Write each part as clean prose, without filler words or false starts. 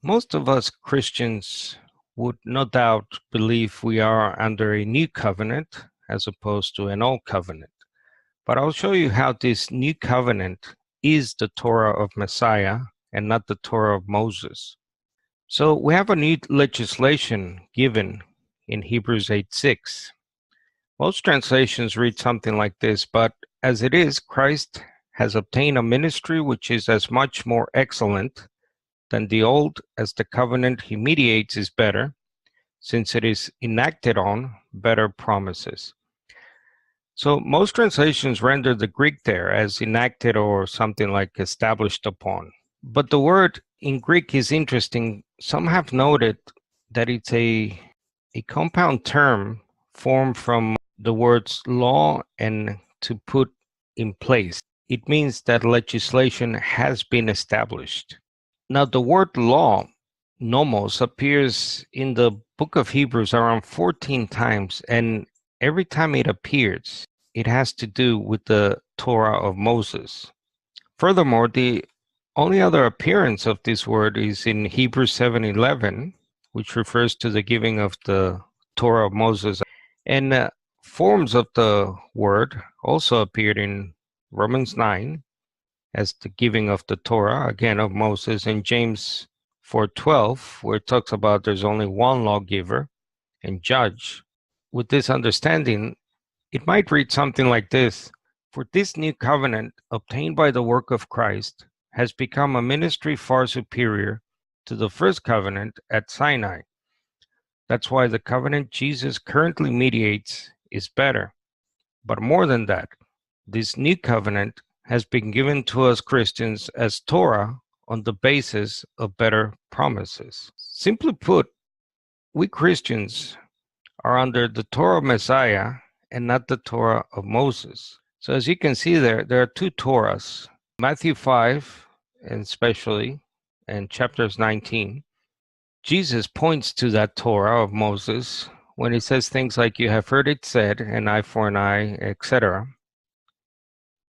Most of us Christians would no doubt believe we are under a new covenant as opposed to an old covenant. But I'll show you how this new covenant is the Torah of Messiah and not the Torah of Moses. So we have a new legislation given in Hebrews 8:6. Most translations read something like this, but as it is, Christ has obtained a ministry which is as much more excellent than the old, as the covenant he mediates is better, since it is enacted on better promises. So most translations render the Greek there as enacted or something like established upon. But the word in Greek is interesting. Some have noted that it's a compound term formed from the words law and to put in place. It means that legislation has been established. Now, the word law, nomos, appears in the book of Hebrews around 14 times, and every time it appears, it has to do with the Torah of Moses. Furthermore, the only other appearance of this word is in Hebrews 7:11, which refers to the giving of the Torah of Moses. And forms of the word also appeared in Romans 9 as the giving of the Torah, again of Moses, and James 4:12, where it talks about there's only one lawgiver and judge. With this understanding, it might read something like this: For this new covenant, obtained by the work of Christ, has become a ministry far superior to the first covenant at Sinai. That's why the covenant Jesus currently mediates is better. But more than that, this new covenant has been given to us Christians as Torah on the basis of better promises. Simply put, we Christians are under the Torah of Messiah and not the Torah of Moses. So as you can see there are two Torahs, Matthew 5 and especially, and chapters 19. Jesus points to that Torah of Moses when he says things like, you have heard it said, an eye for an eye, etc.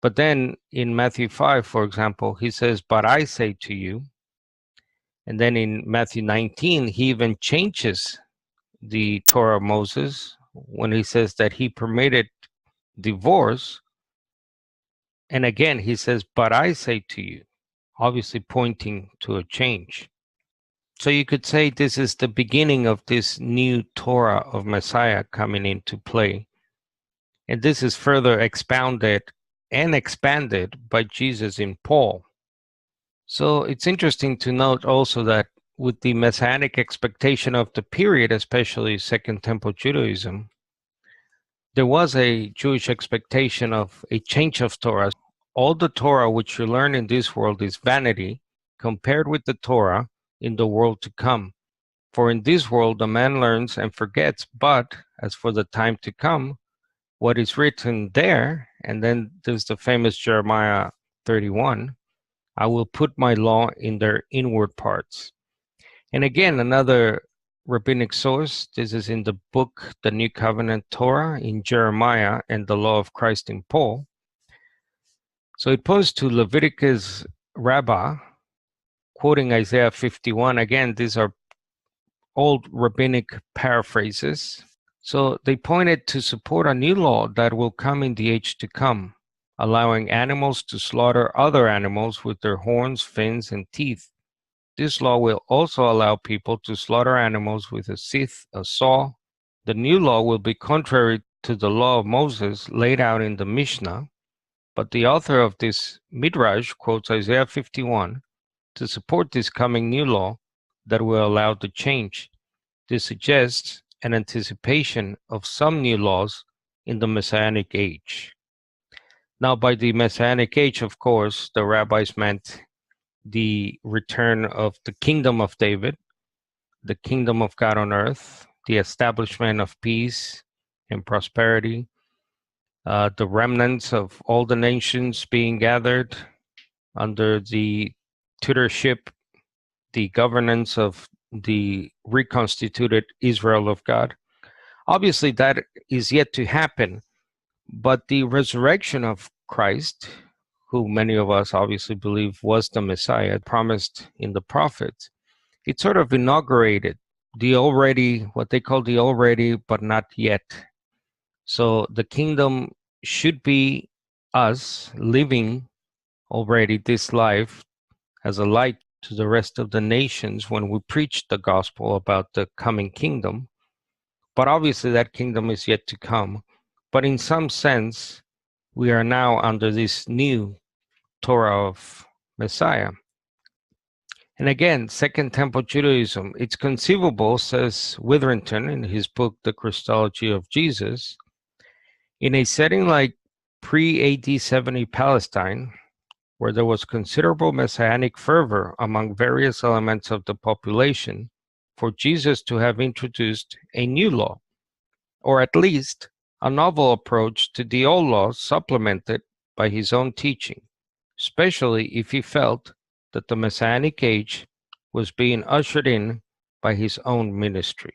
But then in Matthew 5, for example, he says, but I say to you. And then in Matthew 19, he even changes the Torah of Moses when he says that he permitted divorce. And again, he says, but I say to you, obviously pointing to a change. So you could say this is the beginning of this new Torah of Messiah coming into play. And this is further expounded and expanded by Jesus in Paul. So it's interesting to note also that with the Messianic expectation of the period, especially Second Temple Judaism, there was a Jewish expectation of a change of Torah. All the Torah which you learn in this world is vanity compared with the Torah in the world to come. For in this world a man learns and forgets, but as for the time to come, what is written there, and then there's the famous Jeremiah 31, I will put my law in their inward parts. And again, another rabbinic source, this is in the book, the New Covenant Torah in Jeremiah and the law of Christ in Paul. So it points to Leviticus Rabbah, quoting Isaiah 51. Again, these are old rabbinic paraphrases. So they pointed to support a new law that will come in the age to come, allowing animals to slaughter other animals with their horns, fins, and teeth. This law will also allow people to slaughter animals with a scythe, a saw. The new law will be contrary to the law of Moses laid out in the Mishnah, but the author of this Midrash quotes Isaiah 51 to support this coming new law that will allow the change. This suggests an anticipation of some new laws in the Messianic age. Now, by the Messianic age, of course, the rabbis meant the return of the kingdom of David, the kingdom of God on earth, the establishment of peace and prosperity, the remnants of all the nations being gathered under the tutorship, the governance of the reconstituted Israel of God. Obviously, that is yet to happen, but the resurrection of Christ, who many of us obviously believe was the Messiah promised in the prophets, it sort of inaugurated the already, what they call the already but not yet. So the kingdom should be us living already this life as a light to the rest of the nations when we preach the gospel about the coming kingdom. But obviously that kingdom is yet to come. But in some sense, we are now under this new Torah of Messiah. And again, Second Temple Judaism, it's conceivable, says Witherington in his book, The Christology of Jesus, in a setting like pre-AD 70 Palestine, where there was considerable messianic fervor among various elements of the population, for Jesus to have introduced a new law, or at least a novel approach to the old law supplemented by his own teaching, especially if he felt that the messianic age was being ushered in by his own ministry.